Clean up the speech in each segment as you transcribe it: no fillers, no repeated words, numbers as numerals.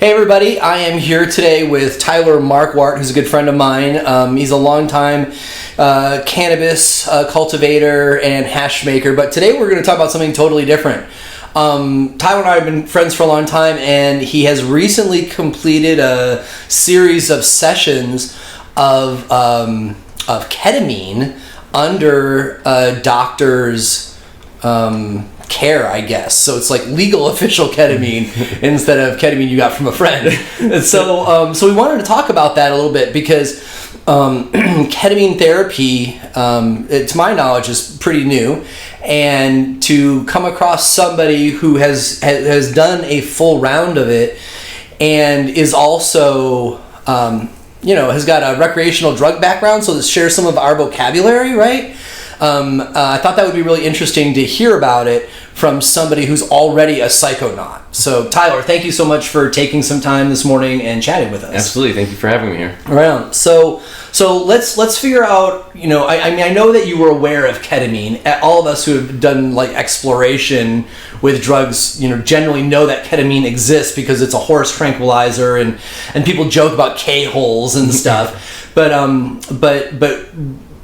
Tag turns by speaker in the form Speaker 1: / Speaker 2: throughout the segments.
Speaker 1: Hey everybody, I am here today with Tyler Marquardt, who's a good friend of mine. He's a longtime cannabis cultivator and hash maker, but today we're going to talk about something totally different. Tyler and I have been friends for a long time, and he has recently completed a series of sessions of ketamine under a doctor's care, I guess. So it's like legal official ketamine instead of ketamine you got from a friend. And so we wanted to talk about that a little bit because ketamine therapy, to my knowledge, is pretty new. And to come across somebody who has done a full round of it and is also has got a recreational drug background, so to share some of our vocabulary, right? I thought that would be really interesting to hear about it from somebody who's already a psychonaut. So, Tyler, thank you so much for taking some time this morning and chatting with us.
Speaker 2: Absolutely, thank you for having me here.
Speaker 1: Right on. So let's figure out. I know that you were aware of ketamine. All of us who have done like exploration with drugs, generally know that ketamine exists because it's a horse tranquilizer, and people joke about K-holes and stuff. but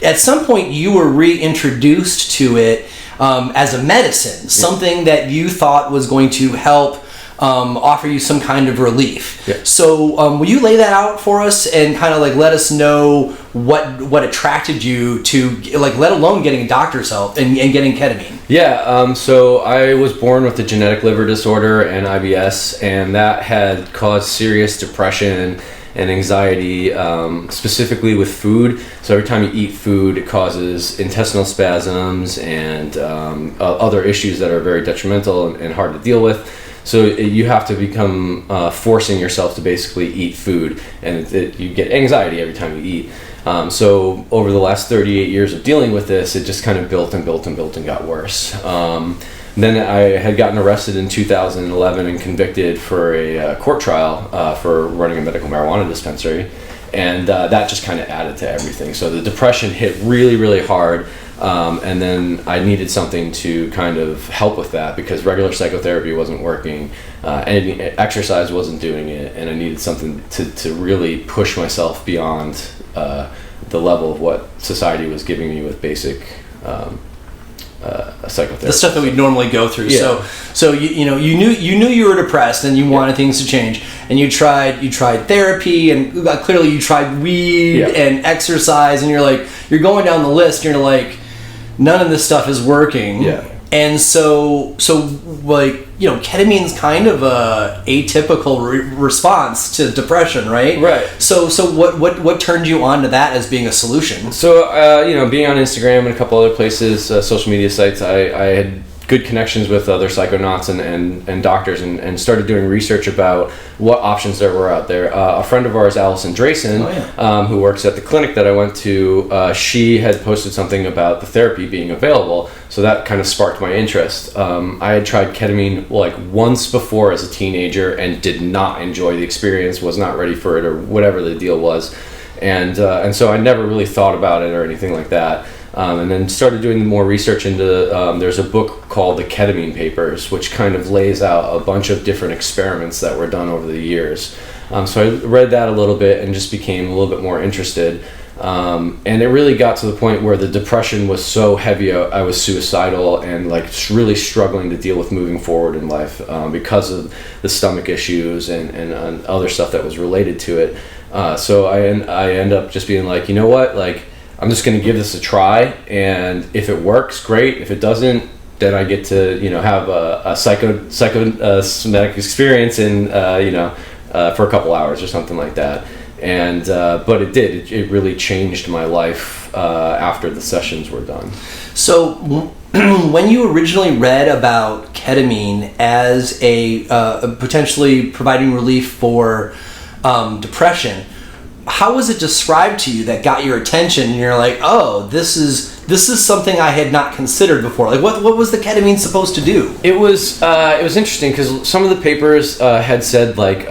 Speaker 1: at some point you were reintroduced to it as a medicine, something that you thought was going to help offer you some kind of relief.
Speaker 2: Yeah.
Speaker 1: So will you lay that out for us and kind of like let us know what attracted you to, like, let alone getting doctor's help and getting ketamine?
Speaker 2: Yeah, so I was born with a genetic liver disorder and IBS, and that had caused serious depression and anxiety, specifically with food. So every time you eat food, it causes intestinal spasms and other issues that are very detrimental and hard to deal with. So you have to become forcing yourself to basically eat food, and you get anxiety every time you eat. So over the last 38 years of dealing with this, it just kind of built and got worse. Then I had gotten arrested in 2011 and convicted for a court trial for running a medical marijuana dispensary, and that just kind of added to everything. So the depression hit really, really hard, and then I needed something to kind of help with that because regular psychotherapy wasn't working, and exercise wasn't doing it, and I needed something to really push myself beyond the level of what society was giving me with basic psychotherapy.
Speaker 1: The stuff that we normally go through.
Speaker 2: Yeah.
Speaker 1: So you knew you were depressed and you wanted things to change, and you tried therapy, and clearly you tried weed and exercise, and you're going down the list, and you're like, none of this stuff is working.
Speaker 2: Yeah.
Speaker 1: And so ketamine's kind of a atypical response to depression, right?
Speaker 2: Right.
Speaker 1: So what turned you on to that as being a solution?
Speaker 2: So being on Instagram and a couple other places, social media sites, I had good connections with other psychonauts and doctors, and started doing research about what options there were out there. A friend of ours, Allison Drayson, who works at the clinic that I went to, she had posted something about the therapy being available, so that kind of sparked my interest. I had tried ketamine like once before as a teenager and did not enjoy the experience, was not ready for it, or whatever the deal was, and so I never really thought about it or anything like that. And then started doing more research into, there's a book called The Ketamine Papers, which kind of lays out a bunch of different experiments that were done over the years. So I read that a little bit and just became a little bit more interested. And it really got to the point where the depression was so heavy, I was suicidal and like really struggling to deal with moving forward in life because of the stomach issues and other stuff that was related to it. So I end up just being like, you know what, like, I'm just going to give this a try, and if it works, great. If it doesn't, then I get to have a psychosomatic experience for a couple hours or something like that. And but it really changed my life after the sessions were done.
Speaker 1: So when you originally read about ketamine as a potentially providing relief for depression, how was it described to you that got your attention and you're like, oh, this is this is something I had not considered before. Like, what was the ketamine supposed to do?
Speaker 2: It was interesting because some of the papers had said like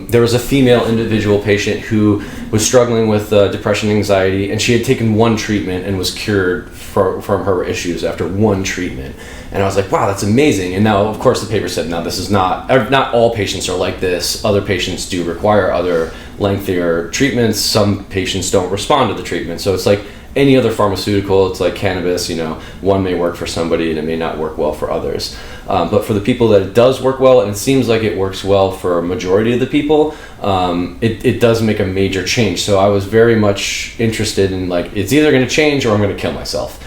Speaker 2: there was a female individual patient who was struggling with depression, anxiety, and she had taken one treatment and was cured from her issues after one treatment. And I was like, wow, that's amazing. And now, of course, the paper said, no, this is not all patients are like this. Other patients do require other lengthier treatments. Some patients don't respond to the treatment. So it's like any other pharmaceutical. It's like cannabis, one may work for somebody and it may not work well for others. But for the people that it does work well, and it seems like it works well for a majority of the people, it does make a major change. So I was very much interested in like, it's either going to change or I'm going to kill myself.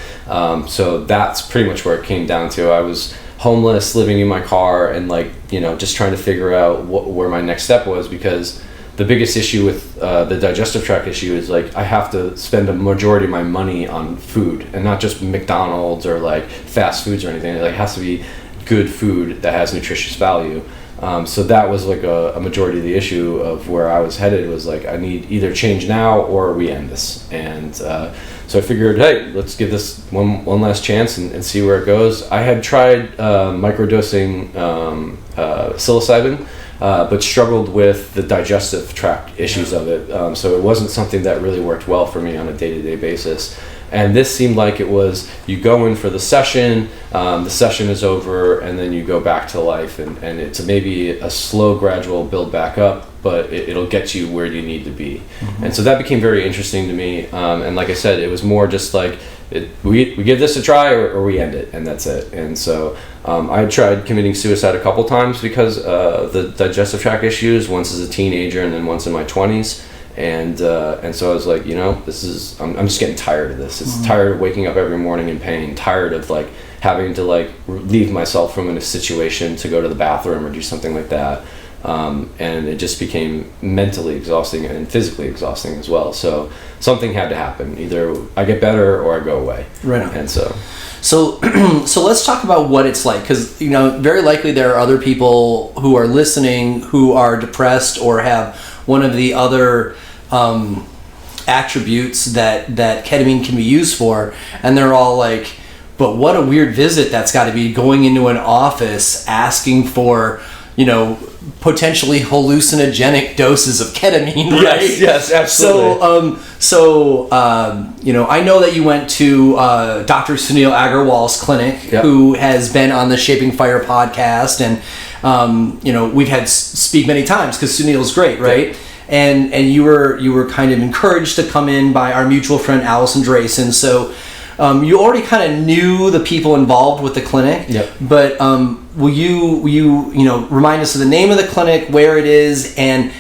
Speaker 2: So that's pretty much where it came down to. I was homeless, living in my car, and like, just trying to figure out where my next step was, because the biggest issue with the digestive tract issue is like I have to spend a majority of my money on food, and not just McDonald's or like fast foods or anything. It like has to be good food that has nutritious value. So that was like a majority of the issue of where I was headed, was like I need either change now or we end this. And so I figured, hey, let's give this one last chance and see where it goes. I had tried microdosing psilocybin, but struggled with the digestive tract issues of it. So it wasn't something that really worked well for me on a day-to-day basis. And this seemed like it was, you go in for the session is over, and then you go back to life, and it's maybe a slow, gradual build back up, but it'll get you where you need to be. Mm-hmm. And so that became very interesting to me. And like I said, it was more just like, we give this a try or we end it, and that's it. And so I tried committing suicide a couple times because of the digestive tract issues, once as a teenager and then once in my 20s. And so I was like, I'm just getting tired of this. It's tired of waking up every morning in pain, tired of like having to like relieve myself from a situation to go to the bathroom or do something like that. And it just became mentally exhausting and physically exhausting as well. So something had to happen. Either I get better or I go away.
Speaker 1: Right on.
Speaker 2: And so
Speaker 1: let's talk about what it's like, because very likely there are other people who are listening who are depressed or have one of the other attributes that ketamine can be used for, and they're all like, but what a weird visit that's got to be, going into an office asking for potentially hallucinogenic doses of ketamine, right?
Speaker 2: Yes, absolutely.
Speaker 1: So I know that you went to Dr. Sunil Agarwal's clinic,
Speaker 2: yep,
Speaker 1: who has been on the Shaping Fire podcast, and we've had speak many times because Sunil's great, right? Yep. And you were kind of encouraged to come in by our mutual friend Allison Drayson. So you already kind of knew the people involved with the clinic.
Speaker 2: Yep.
Speaker 1: But will you remind us of the name of the clinic, where it is, and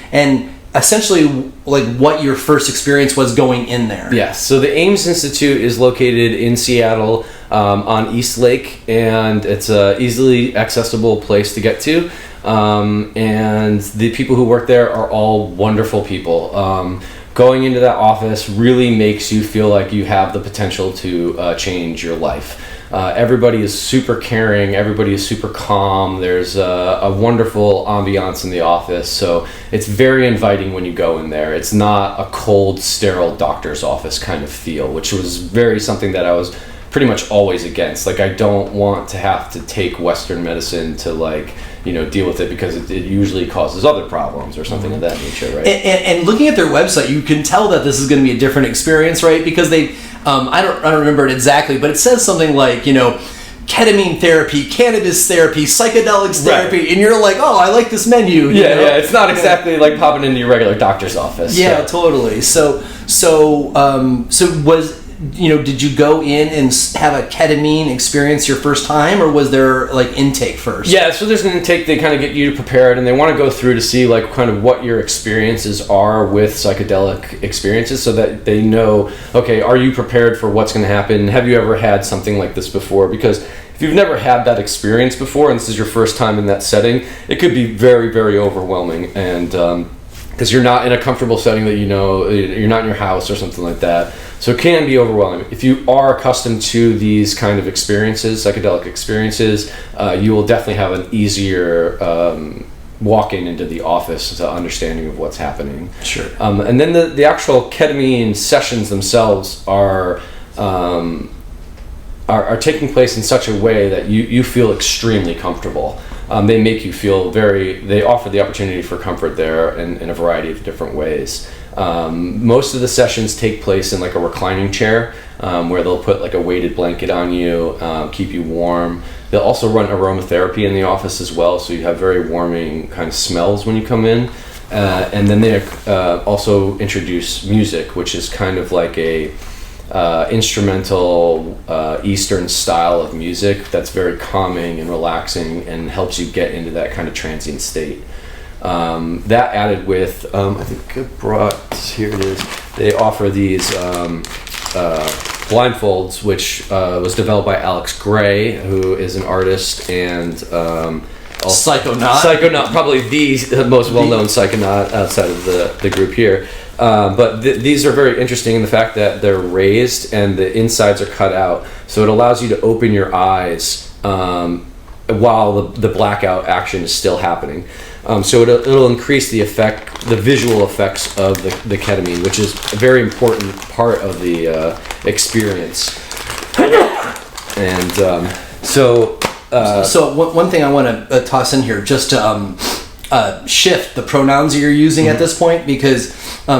Speaker 1: essentially like what your first experience was going in there?
Speaker 2: Yes. So the Ames Institute is located in Seattle on East Lake, and it's a easily accessible place to get to. And the people who work there are all wonderful people. Going into that office really makes you feel like you have the potential to change your life. Everybody is super caring. Everybody is super calm. There's a wonderful ambiance in the office. So it's very inviting when you go in there. It's not a cold, sterile doctor's office kind of feel, which was something that I was pretty much always against. Like, I don't want to have to take Western medicine to deal with it, because it usually causes other problems or something of that nature, right?
Speaker 1: And looking at their website, you can tell that this is going to be a different experience, right? Because they, I don't remember it exactly, but it says something like, ketamine therapy, cannabis therapy, psychedelics therapy, right, and you're like, oh, I like this menu.
Speaker 2: Yeah, it's not exactly like popping into your regular doctor's office.
Speaker 1: Yeah, so. Totally. So was, did you go in and have a ketamine experience your first time, or was there like intake first?
Speaker 2: Yeah, so there's an intake. They kind of get you prepared, and they want to go through to see like kind of what your experiences are with psychedelic experiences, so that they know, okay, are you prepared for what's going to happen? Have you ever had something like this before? Because if you've never had that experience before, and this is your first time in that setting, it could be very, very overwhelming, and because you're not in a comfortable setting that you're not in your house or something like that. So it can be overwhelming. If you are accustomed to these kind of experiences, psychedelic experiences, you will definitely have an easier walking into the office to understanding of what's happening.
Speaker 1: Sure.
Speaker 2: And then the actual ketamine sessions themselves are are taking place in such a way that you feel extremely comfortable. They make you feel they offer the opportunity for comfort there in a variety of different ways. Most of the sessions take place in like a reclining chair, where they'll put like a weighted blanket on you, keep you warm. They'll also run aromatherapy in the office as well, so you have very warming kind of smells when you come in. And then they also introduce music, which is kind of like a instrumental Eastern style of music that's very calming and relaxing and helps you get into that kind of transient state. That added with, I think I brought, here it is, they offer these blindfolds, which was developed by Alex Gray, who is an artist and Psychonaut, probably the most well-known psychonaut outside of the group here. But these are very interesting in the fact that they're raised and the insides are cut out, so it allows you to open your eyes while the blackout action is still happening. So it'll increase the visual effects of the ketamine, which is a very important part of the experience. And so
Speaker 1: one thing I want to toss in here, just to shift the pronouns you're using at this point, because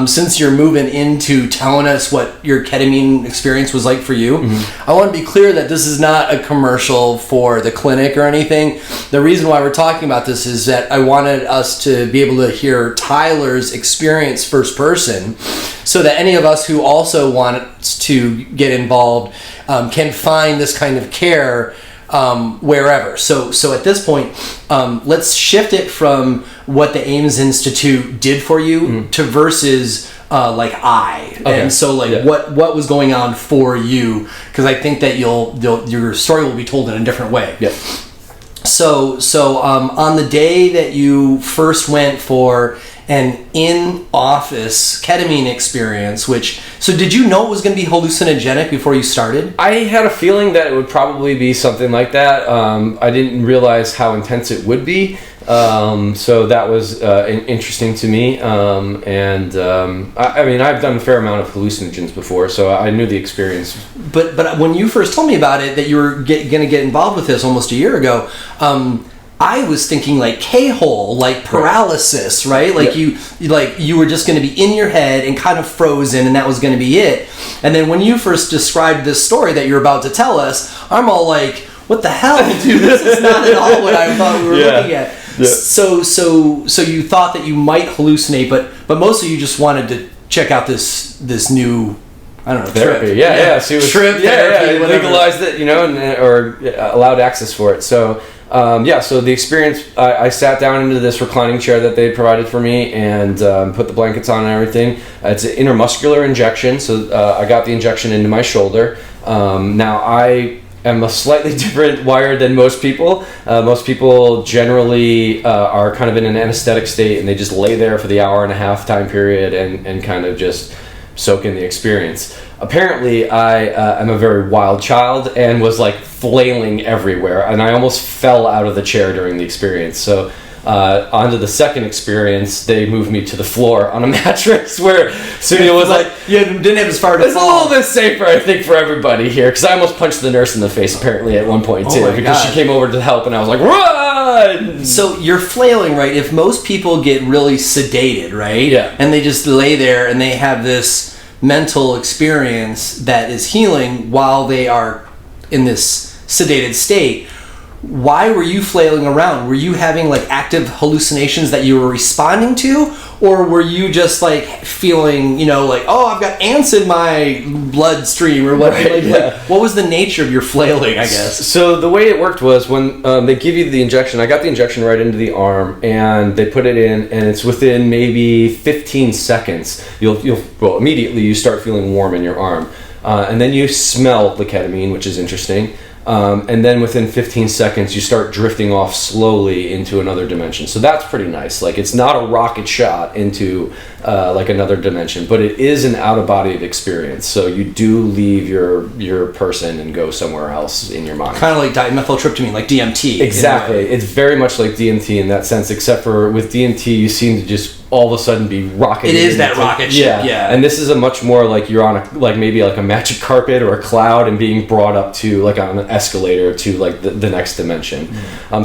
Speaker 1: since you're moving into telling us what your ketamine experience was like for you, I want to be clear that this is not a commercial for the clinic or anything. The reason why we're talking about this is that I wanted us to be able to hear Tyler's experience first person, so that any of us who also wants to get involved can find this kind of care wherever. So at this point, let's shift it from what the Ames Institute did for you to versus okay. And so what was going on for you, because I think that your story will be told in a different way.
Speaker 2: Yeah.
Speaker 1: So on the day that you first went for an in-office ketamine experience, so did you know it was going to be hallucinogenic before you started?
Speaker 2: I had a feeling that it would probably be something like that. I didn't realize how intense it would be. So that was interesting to me. I mean, I've done a fair amount of hallucinogens before, so I knew the experience.
Speaker 1: But when you first told me about it, that you were going to get involved with this almost a year ago, I was thinking like K-hole, like paralysis, right? Like you were just going to be in your head and kind of frozen, and that was going to be it. And then when you first described this story that you're about to tell us, I'm all like, what the hell, dude? This is not at all what I thought we were looking at. Yeah. So you thought that you might hallucinate, but mostly you just wanted to check out this new, I don't know,
Speaker 2: therapy.
Speaker 1: Trip.
Speaker 2: Yeah. See
Speaker 1: trip therapy.
Speaker 2: Legalized it, or allowed access for it. So so the experience, I sat down into this reclining chair that they provided for me and put the blankets on and everything. It's an intramuscular injection, so I got the injection into my shoulder. Now I am a slightly different wired than most people. Most people generally are kind of in an anesthetic state, and they just lay there for the hour and a half time period and kind of just soak in the experience. Apparently, I am a very wild child and was like flailing everywhere, and I almost fell out of the chair during the experience. So onto the second experience, they moved me to the floor on a mattress where Sunil was like,
Speaker 1: you didn't have as far to fall.
Speaker 2: It's a little bit safer, I think, for everybody here, because I almost punched the nurse in the face apparently at one point too, because she came over to help and I was like, run!
Speaker 1: So you're flailing, right? If most people get really sedated, right?
Speaker 2: Yeah.
Speaker 1: And they just lay there and they have this mental experience that is healing while they are in this sedated state, why were you flailing around? Were you having like active hallucinations that you were responding to, or were you just like feeling, like, oh, I've got ants in my bloodstream, or what?
Speaker 2: Right,
Speaker 1: like, what was the nature of your flailing, I guess?
Speaker 2: So the way it worked was when they give you the injection, I got the injection right into the arm, and they put it in, and it's within maybe 15 seconds. Immediately you start feeling warm in your arm, and then you smell the ketamine, which is interesting. And then within 15 seconds, you start drifting off slowly into another dimension. So that's pretty nice. Like, it's not a rocket shot into like another dimension, but it is an out-of-body experience. So you do leave your person and go somewhere else in your mind.
Speaker 1: Kind of like dimethyltryptamine, like DMT.
Speaker 2: Exactly. It's very much like DMT in that sense, except for with DMT, you seem to just all of a sudden be rocketed.
Speaker 1: It is that rocket ship, yeah.
Speaker 2: And this is a much more like you're on maybe a magic carpet or a cloud and being brought up to like on an escalator to like the next dimension.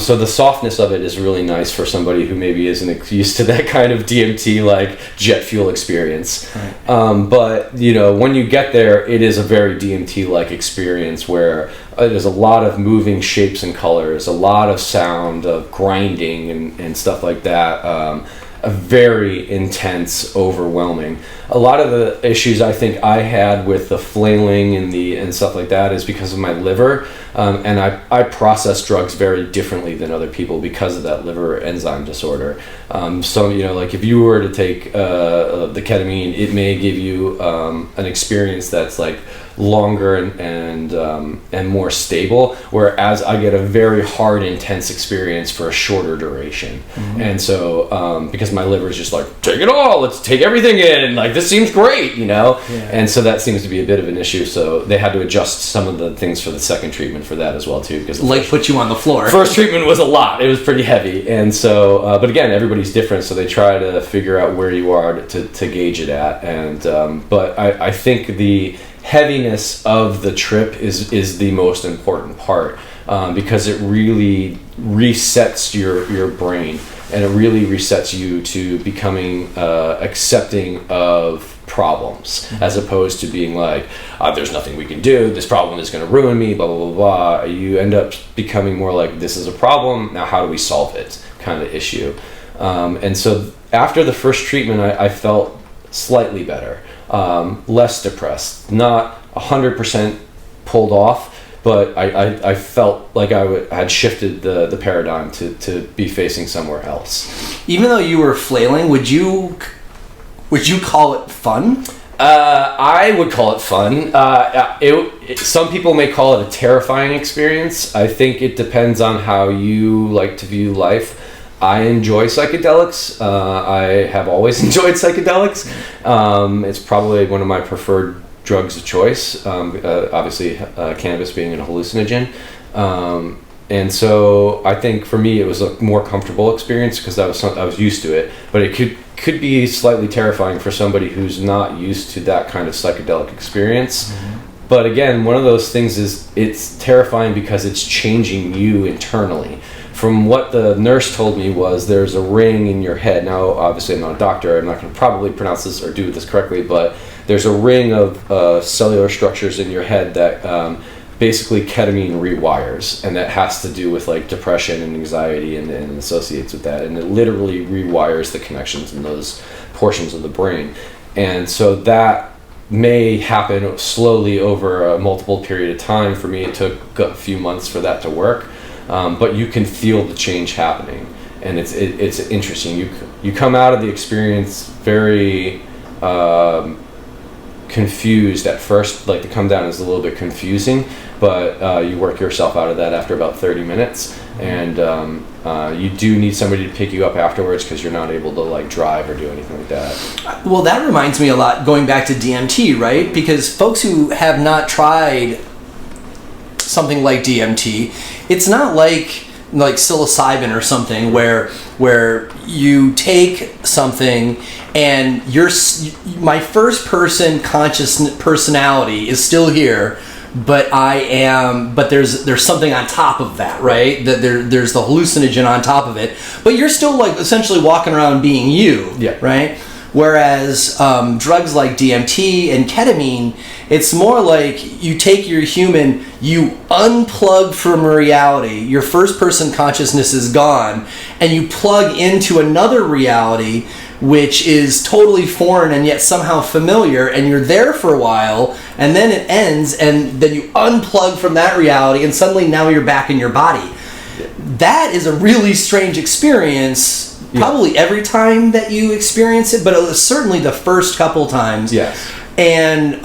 Speaker 2: So the softness of it is really nice for somebody who maybe isn't used to that kind of DMT like jet fuel experience. Right. But when you get there, it is a very DMT like experience where there's a lot of moving shapes and colors, a lot of sound, of grinding and stuff like that. A very intense, overwhelming. A lot of the issues I think I had with the flailing and stuff like that is because of my liver, and I process drugs very differently than other people because of that liver enzyme disorder. So like if you were to take the ketamine, it may give you an experience that's like longer and more stable, whereas I get a very hard, intense experience for a shorter duration. And so because my liver is just like, take it all, let's take everything in, like this seems great, and so that seems to be a bit of an issue. So they had to adjust some of the things for the second treatment for that as well too, because
Speaker 1: put you on the floor.
Speaker 2: First treatment was a lot, it was pretty heavy, and so but again, everybody's different, so they try to figure out where you are to gauge it at. And but I think the heaviness of the trip is the most important part, because it really resets your brain, and it really resets you to becoming accepting of problems, as opposed to being like, there's nothing we can do, this problem is going to ruin me, blah blah blah blah. You end up becoming more like, this is a problem, now how do we solve it kind of issue. And so after the first treatment, I felt slightly better, less depressed, not 100% pulled off, but I felt like I had shifted the paradigm to be facing somewhere else.
Speaker 1: Even though you were flailing, would you call it fun?
Speaker 2: I would call it fun. Some people may call it a terrifying experience. I think it depends on how you like to view life. I enjoy psychedelics. I have always enjoyed psychedelics. It's probably one of my preferred drugs of choice. Obviously, cannabis being a hallucinogen. And so I think for me it was a more comfortable experience because I was used to it. But it could be slightly terrifying for somebody who's not used to that kind of psychedelic experience. But again, one of those things is it's terrifying because it's changing you internally. From what the nurse told me was there's a ring in your head. Now, obviously, I'm not a doctor. I'm not going to probably pronounce this or do this correctly, but there's a ring of cellular structures in your head that basically ketamine rewires, and that has to do with like depression and anxiety and associates with that. And it literally rewires the connections in those portions of the brain. And so that may happen slowly over a multiple period of time. For me, it took a few months for that to work. But you can feel the change happening, and it's interesting. You come out of the experience very confused at first. Like the come down is a little bit confusing, but you work yourself out of that after about 30 minutes, and you do need somebody to pick you up afterwards because you're not able to like drive or do anything like that.
Speaker 1: Well, that reminds me a lot, going back to DMT, right? Because folks who have not tried something like DMT, it's not like psilocybin or something where you take something and my first person conscious personality is still here, but there's something on top of that, right? That there's the hallucinogen on top of it, but you're still like essentially walking around being you,
Speaker 2: yeah,
Speaker 1: right? Whereas drugs like DMT and ketamine, it's more like you take your human, you unplug from reality, your first person consciousness is gone, and you plug into another reality which is totally foreign and yet somehow familiar, and you're there for a while, and then it ends, and then you unplug from that reality, and suddenly now you're back in your body. That is a really strange experience. Probably every time that you experience it, but it was certainly the first couple times.
Speaker 2: Yes.
Speaker 1: And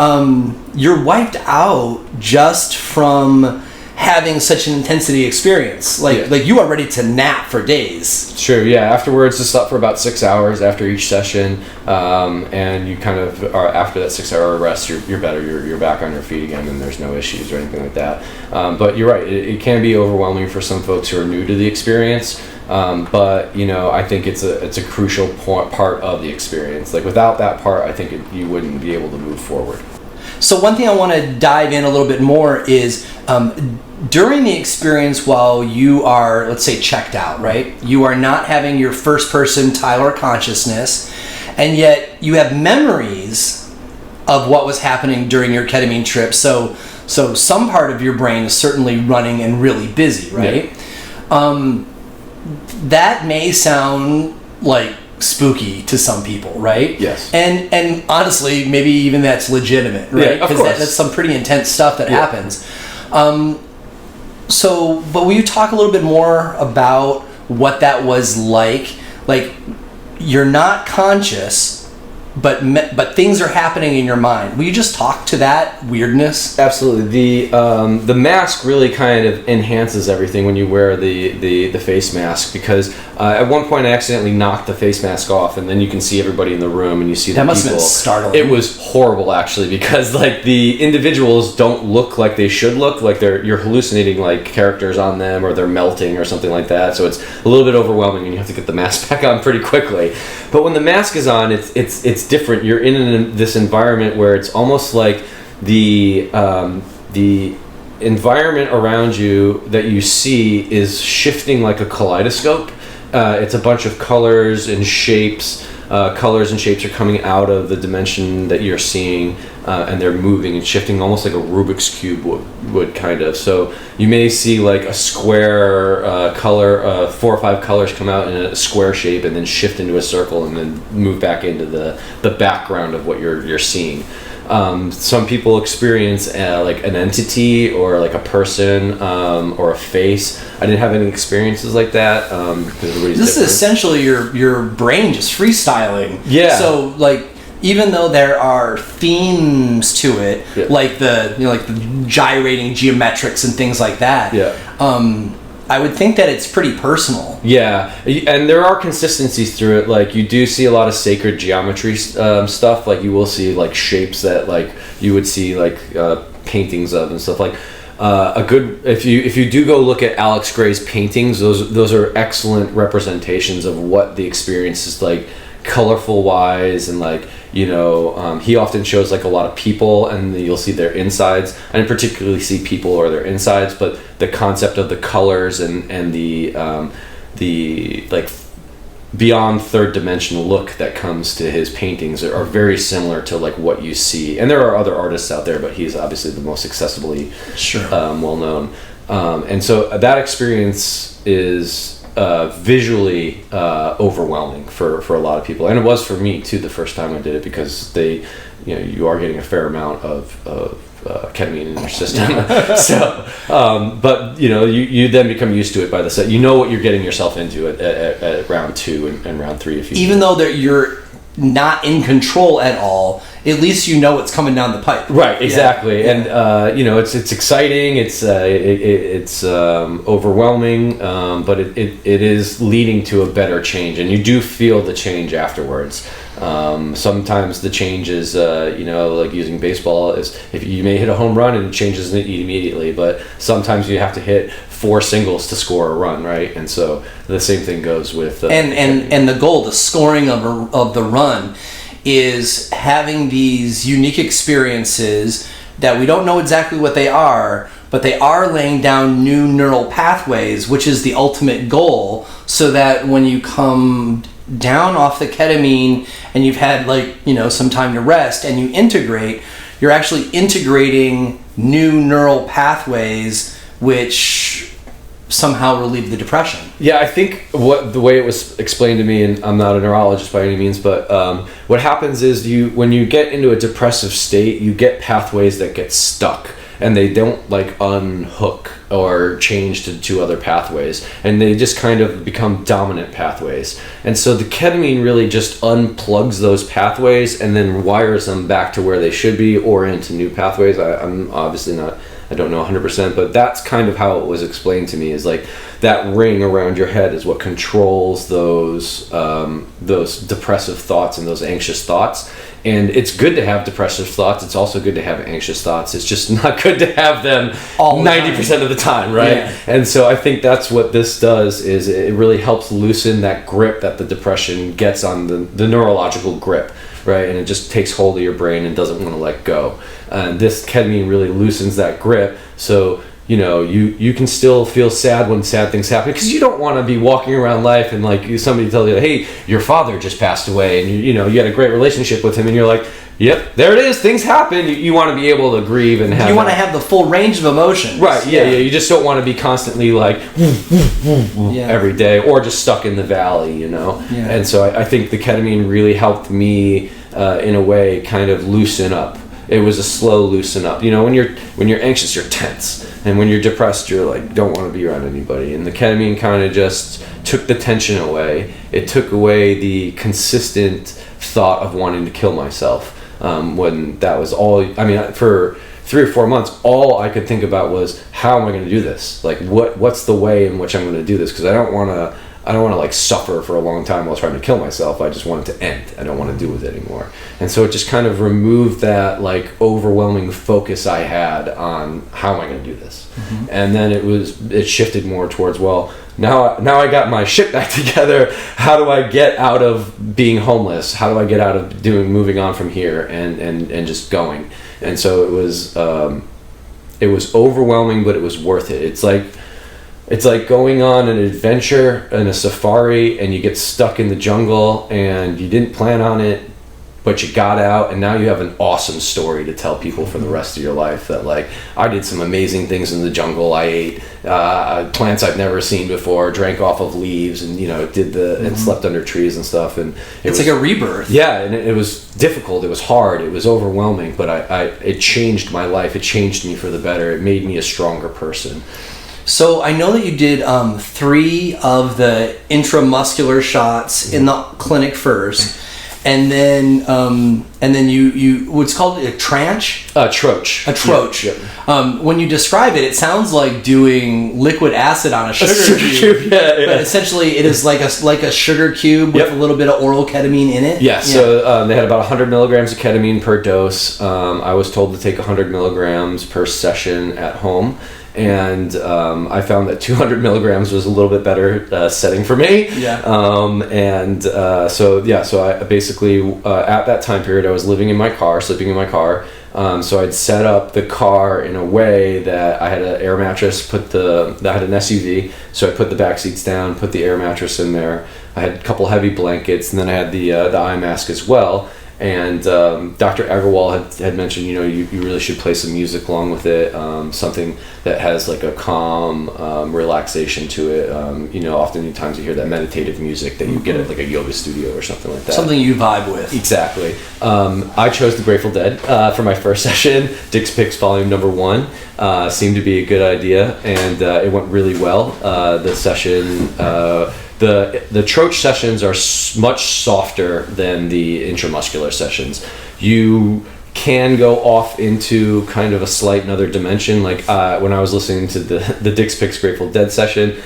Speaker 1: you're wiped out just from having such an intensity experience. Like you are ready to nap for days.
Speaker 2: Sure, yeah. Afterwards, I slept for about 6 hours after each session, and you kind of are, after that 6 hour rest, you're better. You're back on your feet again, and there's no issues or anything like that. But you're right. It can be overwhelming for some folks who are new to the experience. But I think it's a crucial part of the experience. Like without that part, I think you wouldn't be able to move forward.
Speaker 1: So one thing I want to dive in a little bit more is during the experience while you are, let's say, checked out, right? You are not having your first person Tyler consciousness, and yet you have memories of what was happening during your ketamine trip. So some part of your brain is certainly running and really busy, right? Yeah. That may sound like spooky to some people, right?
Speaker 2: Yes.
Speaker 1: And honestly, maybe even that's legitimate, right?
Speaker 2: Yeah, of course.
Speaker 1: That's some pretty intense stuff that happens. But will you talk a little bit more about what that was like? Like, you're not conscious, but things are happening in your mind. Will you just talk to that weirdness?
Speaker 2: Absolutely. The mask really kind of enhances everything when you wear the face mask, because at one point I accidentally knocked the face mask off, and then you can see everybody in the room and you see the people. That must have been
Speaker 1: startling.
Speaker 2: It was horrible, actually, because like the individuals don't look like they should look. Like you're hallucinating like characters on them, or they're melting or something like that. So it's a little bit overwhelming, and you have to get the mask back on pretty quickly. But when the mask is on, it's different. You're in this environment where it's almost like the environment around you that you see is shifting like a kaleidoscope. It's a bunch of colors and shapes. Colors and shapes are coming out of the dimension that you're seeing, and they're moving and shifting almost like a Rubik's Cube would kind of. So you may see like a square color, 4 or 5 colors come out in a square shape and then shift into a circle and then move back into the background of what you're seeing. Some people experience like an entity or like a person or a face. I didn't have any experiences like that. This
Speaker 1: is essentially your brain just freestyling.
Speaker 2: Yeah.
Speaker 1: So like, even though there are themes to it, like the gyrating geometrics and things like that.
Speaker 2: Yeah.
Speaker 1: I would think that it's pretty personal.
Speaker 2: Yeah, and there are consistencies through it. Like you do see a lot of sacred geometry stuff. Like you will see like shapes that like you would see like paintings of and stuff. Like if you do go look at Alex Gray's paintings, those are excellent representations of what the experience is like, colorful wise, and like he often shows like a lot of people, and you'll see their insides. I didn't particularly see people or their insides, but the concept of the colors and the like beyond third dimensional look that comes to his paintings are very similar to like what you see. And there are other artists out there, but he's obviously the most accessibly well known. And so that experience is visually overwhelming for a lot of people, and it was for me too the first time I did it, because you are getting a fair amount of ketamine in your system. So but you then become used to it by the set. You know what you're getting yourself into at round 2 and round 3.
Speaker 1: Even though you're not in control at all, at least you know what's coming down the pipe.
Speaker 2: Right, exactly. Yeah. And it's exciting, it's overwhelming, but it is leading to a better change, and you do feel the change afterwards. Sometimes the change is like using baseball, is if you may hit a home run and it changes it immediately, but sometimes you have to hit 4 singles to score a run, right? And so the same thing goes with
Speaker 1: and the goal, the scoring of the run, is having these unique experiences that we don't know exactly what they are, but they are laying down new neural pathways, which is the ultimate goal, so that when you come down off the ketamine and you've had some time to rest and you integrate, you're actually integrating new neural pathways which somehow relieve the depression.
Speaker 2: Yeah, I think the way it was explained to me, and I'm not a neurologist by any means, but what happens is when you get into a depressive state, you get pathways that get stuck, and they don't unhook or change to 2 other pathways, and they just kind of become dominant pathways. And so the ketamine really just unplugs those pathways and then wires them back to where they should be, or into new pathways. I'm obviously not I don't know 100%, but that's kind of how it was explained to me, is like that ring around your head is what controls those depressive thoughts and those anxious thoughts. And it's good to have depressive thoughts. It's also good to have anxious thoughts. It's just not good to have them all 90% of the time, right? Yeah. And so I think that's what this does, is it really helps loosen that grip that the depression gets on the neurological grip, right? And it just takes hold of your brain and doesn't want to let go. And this ketamine really loosens that grip. So, you know, you can still feel sad when sad things happen, because you don't want to be walking around life and like somebody tells you, hey, your father just passed away, and you had a great relationship with him, and you're like, yep, there it is, things happen. You want to be able to grieve and have.
Speaker 1: You want to have the full range of emotions,
Speaker 2: right? Yeah. You just don't want to be constantly like every day, or just stuck in the valley, Yeah. And so I think the ketamine really helped me in a way kind of loosen up. It was a slow loosen up. When you're anxious, you're tense, and when you're depressed, you're like, don't want to be around anybody. And the ketamine kind of just took the tension away. It took away the consistent thought of wanting to kill myself. When that was all, for 3 or 4 months, all I could think about was, how am I going to do this? Like, what's the way in which I'm going to do this? Because I don't want to like suffer for a long time while trying to kill myself. I just want it to end. I don't want to do with it anymore. And so it just kind of removed that like overwhelming focus I had on, how am I going to do this? Mm-hmm. And then it shifted more towards, well, now I got my shit back together. How do I get out of being homeless? How do I get out of moving on from here and just going? And so it was overwhelming, but it was worth it. It's like going on an adventure in a safari, and you get stuck in the jungle and you didn't plan on it, but you got out, and now you have an awesome story to tell people for the rest of your life, that like, I did some amazing things in the jungle. I ate plants I've never seen before, drank off of leaves, and and slept under trees and stuff. And
Speaker 1: it's like a rebirth.
Speaker 2: Yeah, and it was difficult. It was hard. It was overwhelming, but it changed my life. It changed me for the better. It made me a stronger person.
Speaker 1: So I know that you did 3 of the intramuscular shots in the clinic first, and then you what's called a tranche?
Speaker 2: Troche.
Speaker 1: A troche.
Speaker 2: Yeah.
Speaker 1: When you describe it, it sounds like doing liquid acid on a sugar cube. Yeah. But essentially, it is like a sugar cube with a little bit of oral ketamine in it.
Speaker 2: Yeah. So they had about 100 milligrams of ketamine per dose. I was told to take 100 milligrams per session at home. And I found that 200 milligrams was a little bit better setting for me.
Speaker 1: Yeah.
Speaker 2: So I basically, at that time period, I was sleeping in my car. So I'd set up the car in a way that I had an air mattress, I had an SUV, so I put the back seats down, put the air mattress in there. I had a couple heavy blankets, and then I had the eye mask as well. And Dr. Agarwal had mentioned, you really should play some music along with it, something that has like a calm relaxation to it. Oftentimes you hear that meditative music that you get at like a yoga studio or something like that.
Speaker 1: Something you vibe with.
Speaker 2: Exactly. I chose the Grateful Dead for my first session. Dick's Picks Volume Number 1 seemed to be a good idea, and it went really well. The session... The troche sessions are much softer than the intramuscular sessions. You can go off into kind of a slight another dimension. Like when I was listening to the Dick's Picks Grateful Dead session,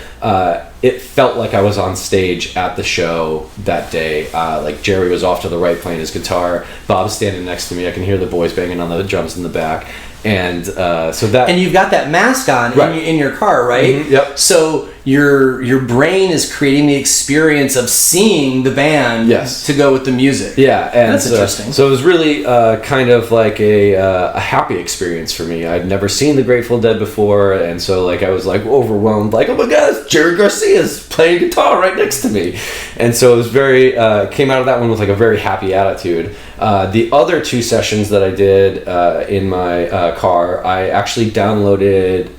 Speaker 2: it felt like I was on stage at the show that day. Like Jerry was off to the right playing his guitar. Bob's standing next to me. I can hear the boys banging on the drums in the back. And and
Speaker 1: you've got that mask on in your car, right?
Speaker 2: Mm-hmm, yep.
Speaker 1: So your brain is creating the experience of seeing the band to go with the music.
Speaker 2: Yeah, and
Speaker 1: that's interesting.
Speaker 2: So it was really kind of like a happy experience for me. I'd never seen the Grateful Dead before, and so like I was like overwhelmed, like, oh my God, Jerry Garcia's playing guitar right next to me, and so it was very came out of that one with like a very happy attitude. The other 2 sessions that I did in my car, I actually downloaded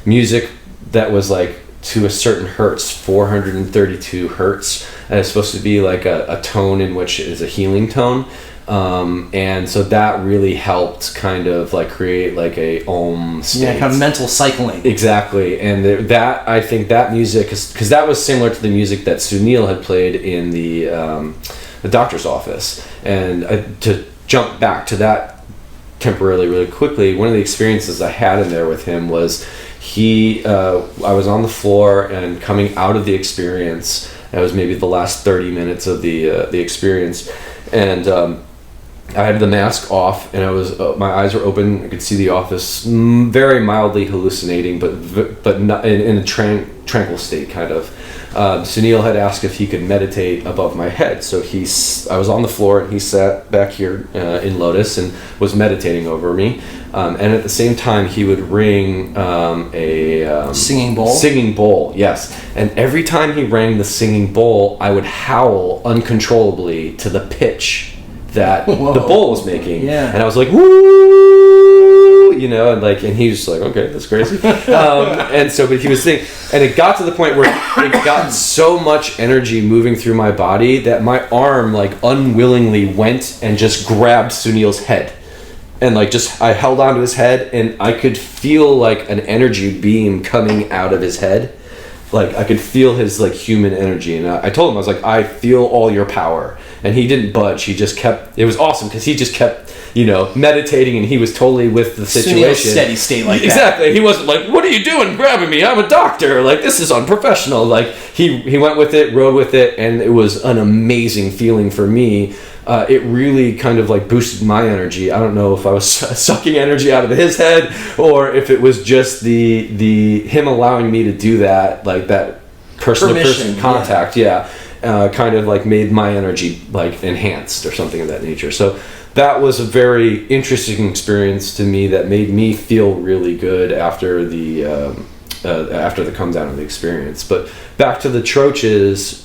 Speaker 2: music that was like to a certain hertz, 432 hertz. And it's supposed to be like a tone in which is a healing tone. And so that really helped kind of like create like a Om state.
Speaker 1: Yeah, kind of mental cycling.
Speaker 2: Exactly. And I think that music, because that was similar to the music that Sunil had played in the doctor's office. And to jump back to that temporarily, really quickly, one of the experiences I had in there with him was I was on the floor and coming out of the experience. It was maybe the last 30 minutes of the experience, and I had the mask off, and I was my eyes were open. I could see the office, very mildly hallucinating, but not in a tranquil state, kind of. Sunil had asked if he could meditate above my head, so I was on the floor, and he sat back here in lotus and was meditating over me. And at the same time, he would ring a
Speaker 1: singing bowl.
Speaker 2: Singing bowl, yes. And every time he rang the singing bowl, I would howl uncontrollably to the pitch that
Speaker 1: Whoa.
Speaker 2: the bowl was making.
Speaker 1: Yeah.
Speaker 2: And I was like, woo, and he was just like, okay, that's crazy. And so, but he was saying, and it got to the point where it got so much energy moving through my body that my arm unwillingly went and just grabbed Sunil's head. And I held onto his head, and I could feel an energy beam coming out of his head. I could feel his human energy, and I told him, I was like, I feel all your power. And he didn't budge. He just kept. It was awesome because he just kept, meditating, and he was totally with the situation.
Speaker 1: Steady state like that.
Speaker 2: Exactly. He wasn't like, "What are you doing, grabbing me? I'm a doctor. This is unprofessional." He went with it, rode with it, and it was an amazing feeling for me. It really kind of boosted my energy. I don't know if I was sucking energy out of his head or if it was just the him allowing me to do that, that person to person contact. Yeah. Kind of made my energy enhanced or something of that nature. So that was a very interesting experience to me that made me feel really good after the come down of the experience. But back to the troches,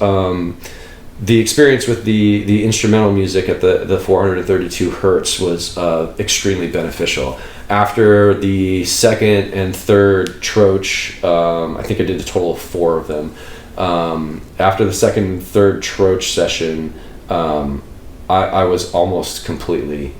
Speaker 2: the experience with the instrumental music at the 432 hertz was extremely beneficial. After the second and third troch, I think I did a total of 4 of them. After the second and third troch session, I was almost completely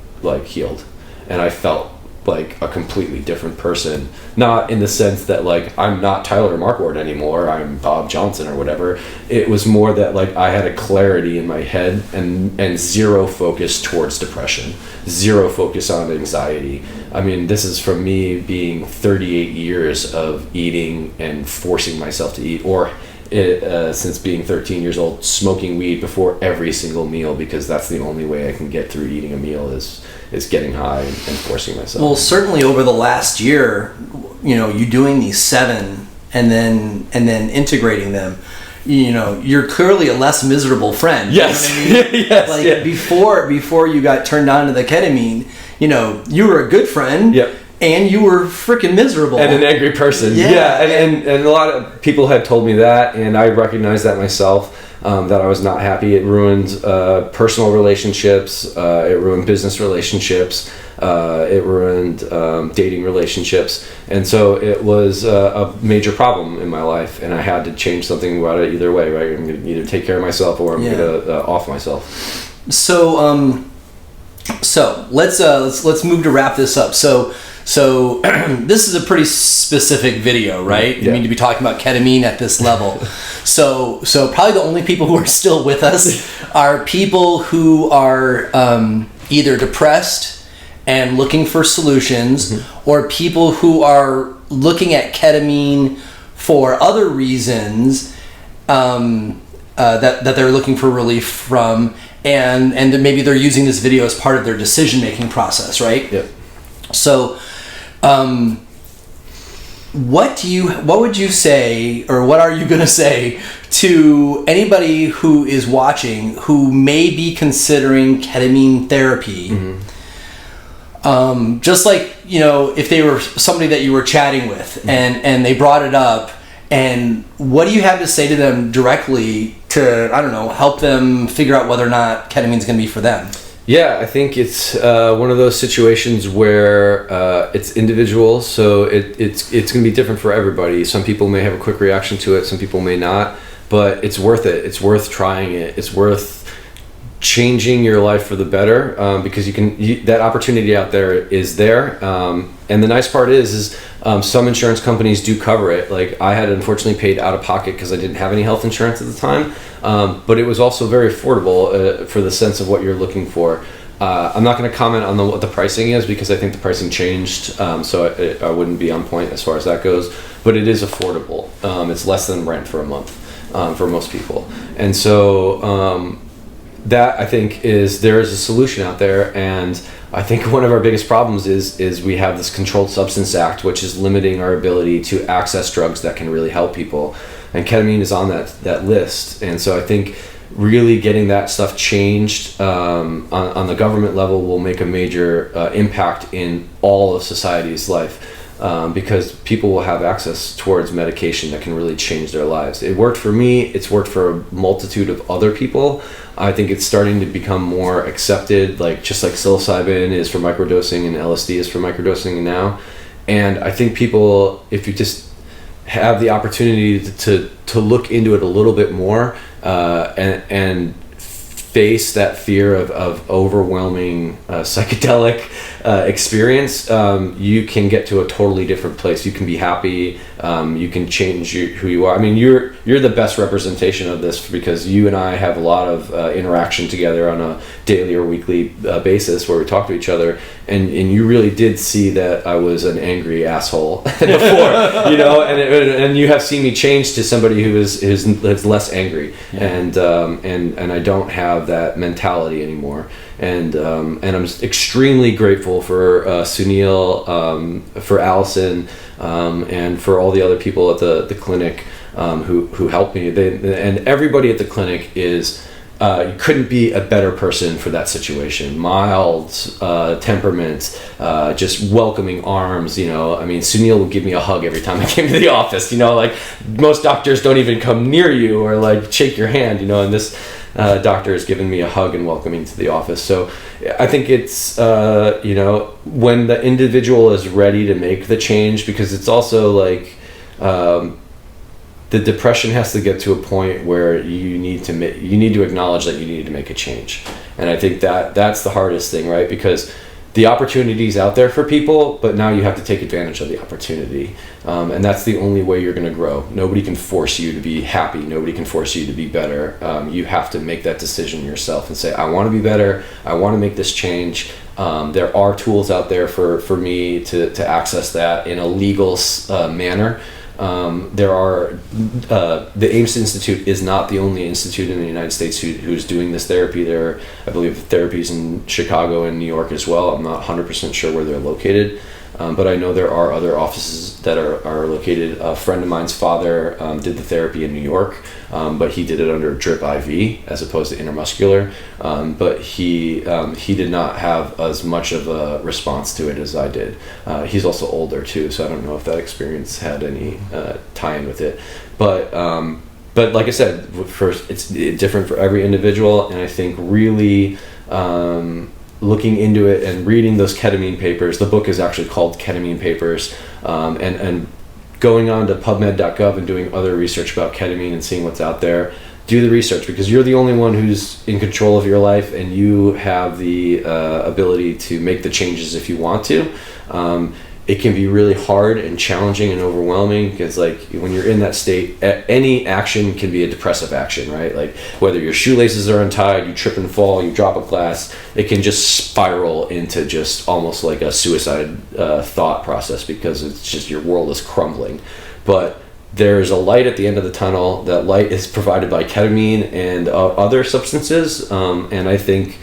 Speaker 2: healed, and I felt a completely different person. Not in the sense that I'm not Tyler Markward anymore, I'm Bob Johnson or whatever. It was more that I had a clarity in my head and zero focus towards depression, zero focus on anxiety. I mean, this is from me being 38 years of eating and forcing myself to eat, or since being 13 years old, smoking weed before every single meal, because that's the only way I can get through eating a meal is getting high and forcing myself.
Speaker 1: Well, certainly over the last year, you doing these 7 and then integrating them, you're clearly a less miserable friend.
Speaker 2: Yes.
Speaker 1: You know what I mean?
Speaker 2: Yes. Yeah.
Speaker 1: Before you got turned on to the ketamine, you were a good friend.
Speaker 2: Yep.
Speaker 1: And you were freaking miserable.
Speaker 2: And an angry person. Yeah. And a lot of people had told me that, and I recognized that myself, that I was not happy. It ruined personal relationships. It ruined business relationships. It ruined dating relationships. And so it was a major problem in my life, and I had to change something about it either way, right? I'm going to either take care of myself or I'm going to off myself.
Speaker 1: So let's move to wrap this up. So this is a pretty specific video, right?
Speaker 2: Yeah.
Speaker 1: I mean, to be talking about ketamine at this level. So probably the only people who are still with us are people who are either depressed and looking for solutions, or people who are looking at ketamine for other reasons that they're looking for relief from, and then maybe they're using this video as part of their decision-making process, right?
Speaker 2: Yep.
Speaker 1: So, what would you say, or what are you going to say to anybody who is watching who may be considering ketamine therapy? Just if they were somebody that you were chatting with and they brought it up, and what do you have to say to them directly to, I don't know, help them figure out whether or not ketamine's going to be for them?
Speaker 2: Yeah, I think it's one of those situations where it's individual, so it's going to be different for everybody. Some people may have a quick reaction to it, some people may not, but it's worth it. It's worth trying it. It's worth changing your life for the better, because that opportunity out there is there. And the nice part is some insurance companies do cover it. I had unfortunately paid out of pocket because I didn't have any health insurance at the time, but it was also very affordable for the sense of what you're looking for. I'm not going to comment on what the pricing is because I think the pricing changed, so I wouldn't be on point as far as that goes. But it is affordable. It's less than rent for a month for most people, and so that I think there is a solution out there. And I think one of our biggest problems is we have this Controlled Substance Act, which is limiting our ability to access drugs that can really help people, and ketamine is on that list. And so I think really getting that stuff changed on the government level will make a major impact in all of society's life, because people will have access towards medication that can really change their lives. It worked for me. It's worked for a multitude of other people. I think it's starting to become more accepted, just like psilocybin is for microdosing and LSD is for microdosing now. And I think people, if you just have the opportunity to look into it a little bit more, and face that fear of overwhelming psychedelic experience, you can get to a totally different place. You can be happy. You can change who you are. I mean, you're the best representation of this because you and I have a lot of interaction together on a daily or weekly basis where we talk to each other, and you really did see that I was an angry asshole before, and you have seen me change to somebody who is less angry, and I don't have that mentality anymore. And I'm extremely grateful for Sunil, for Allison, and for all the other people at the clinic who helped me. And everybody at the clinic is, you couldn't be a better person for that situation. Mild temperament, just welcoming arms. I mean, Sunil would give me a hug every time I came to the office. Most doctors don't even come near you or shake your hand. And this doctor has given me a hug and welcoming to the office. So I think it's when the individual is ready to make the change, because it's also the depression has to get to a point where you need to acknowledge that you need to make a change. And I think that's the hardest thing, right? Because the opportunity's out there for people, but now you have to take advantage of the opportunity. And that's the only way you're going to grow. Nobody can force you to be happy. Nobody can force you to be better. You have to make that decision yourself and say, I want to be better. I want to make this change. There are tools out there for me to access that in a legal manner. There are the Ames Institute is not the only institute in the United States who's doing this therapy. There are, I believe, therapies in Chicago and New York as well. I'm not 100% sure where they're located, but I know there are other offices that are located. A friend of mine's father did the therapy in New York, but he did it under drip IV as opposed to intramuscular. But he did not have as much of a response to it as I did. He's also older too, so I don't know if that experience had any tie-in with it. But like I said, first it's different for every individual, and I think really looking into it and reading those ketamine papers. The book is actually called Ketamine Papers, and going on to PubMed.gov and doing other research about ketamine and seeing what's out there. Do the research, because you're the only one who's in control of your life, and you have the ability to make the changes if you want to. It can be really hard and challenging and overwhelming, because when you're in that state, any action can be a depressive action, right? Whether your shoelaces are untied, you trip and fall, you drop a glass, it can just spiral into just almost like a suicide thought process, because it's just your world is crumbling. But there's a light at the end of the tunnel. That light is provided by ketamine and other substances, and I think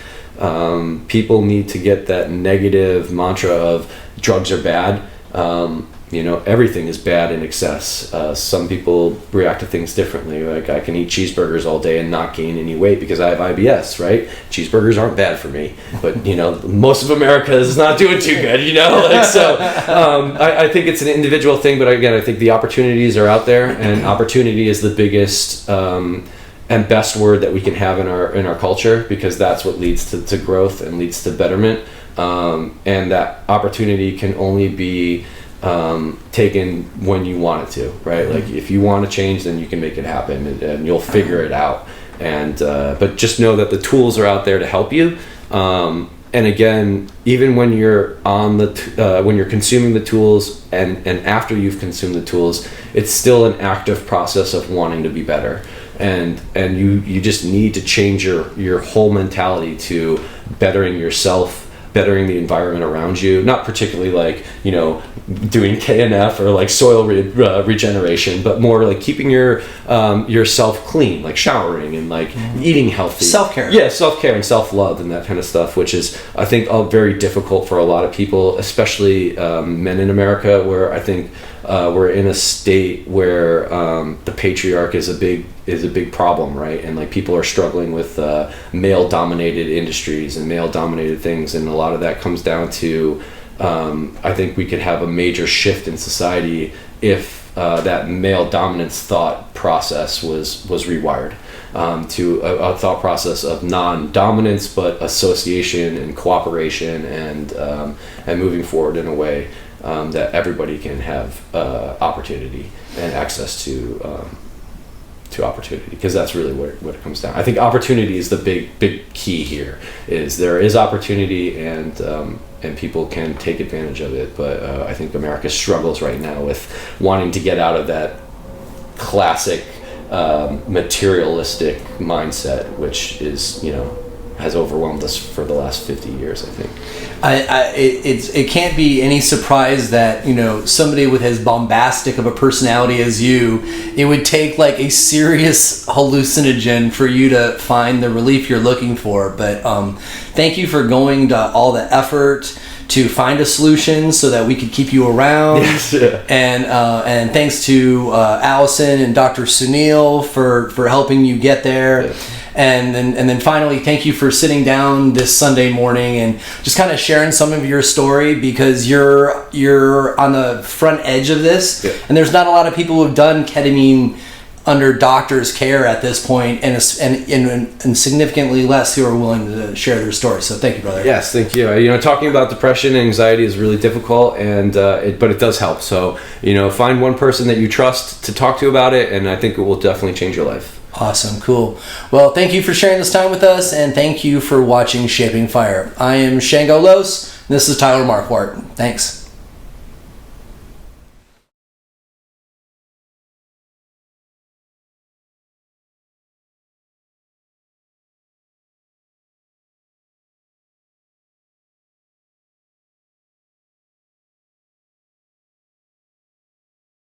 Speaker 2: people need to get that negative mantra of drugs are bad. Everything is bad in excess. Some people react to things differently. I can eat cheeseburgers all day and not gain any weight because I have IBS, right? Cheeseburgers aren't bad for me, but most of America is not doing too good, I think it's an individual thing, but again, I think the opportunities are out there, and opportunity is the biggest and best word that we can have in our culture, because that's what leads to growth and leads to betterment. And that opportunity can only be taken when you want it to, right? If you want to change, then you can make it happen, and you'll figure it out. And but just know that the tools are out there to help you. And again, even when you're when you're consuming the tools and after you've consumed the tools, it's still an active process of wanting to be better. And you just need to change your whole mentality to bettering yourself, bettering the environment around you, not particularly like, you know, doing KNF or like soil regeneration, but more like keeping yourself clean, like showering and like eating healthy.
Speaker 1: Self-care.
Speaker 2: Yeah, self-care and self-love and that kind of stuff, which is, I think, very difficult for a lot of people, especially men in America, where I think we're in a state where the patriarch is a big problem, right? And like people are struggling with male-dominated industries and male-dominated things, and a lot of that comes down to I think we could have a major shift in society if that male dominance thought process was rewired to a thought process of non-dominance, but association and cooperation and moving forward in a way that everybody can have opportunity and access to opportunity, because that's really what it comes down. I think opportunity is the big key here. Is there is opportunity and people can take advantage of it, but I think America struggles right now with wanting to get out of that classic materialistic mindset, which is, you know, has overwhelmed us for the last 50 years, I think.
Speaker 1: It can't be any surprise that, you know, somebody with as bombastic of a personality as you, it would take like a serious hallucinogen for you to find the relief you're looking for. But thank you for going to all the effort to find a solution so that we could keep you around.
Speaker 2: Yes, yeah.
Speaker 1: And thanks to Allison and Dr. Sunil for helping you get there. Yeah. And then finally, thank you for sitting down this Sunday morning and just kind of sharing some of your story, because you're on the front edge of this, yeah. And there's not a lot of people who've done ketamine under doctor's care at this point, and significantly less who are willing to share their story. So thank you, brother.
Speaker 2: Yes, thank you. You know, talking about depression and anxiety is really difficult, and but it does help. So, you know, find one person that you trust to talk to about it, and I think it will definitely change your life.
Speaker 1: Awesome. Cool. Well, thank you for sharing this time with us, and thank you for watching Shaping Fire. I am Shango Los. This is Tyler Marquardt. Thanks.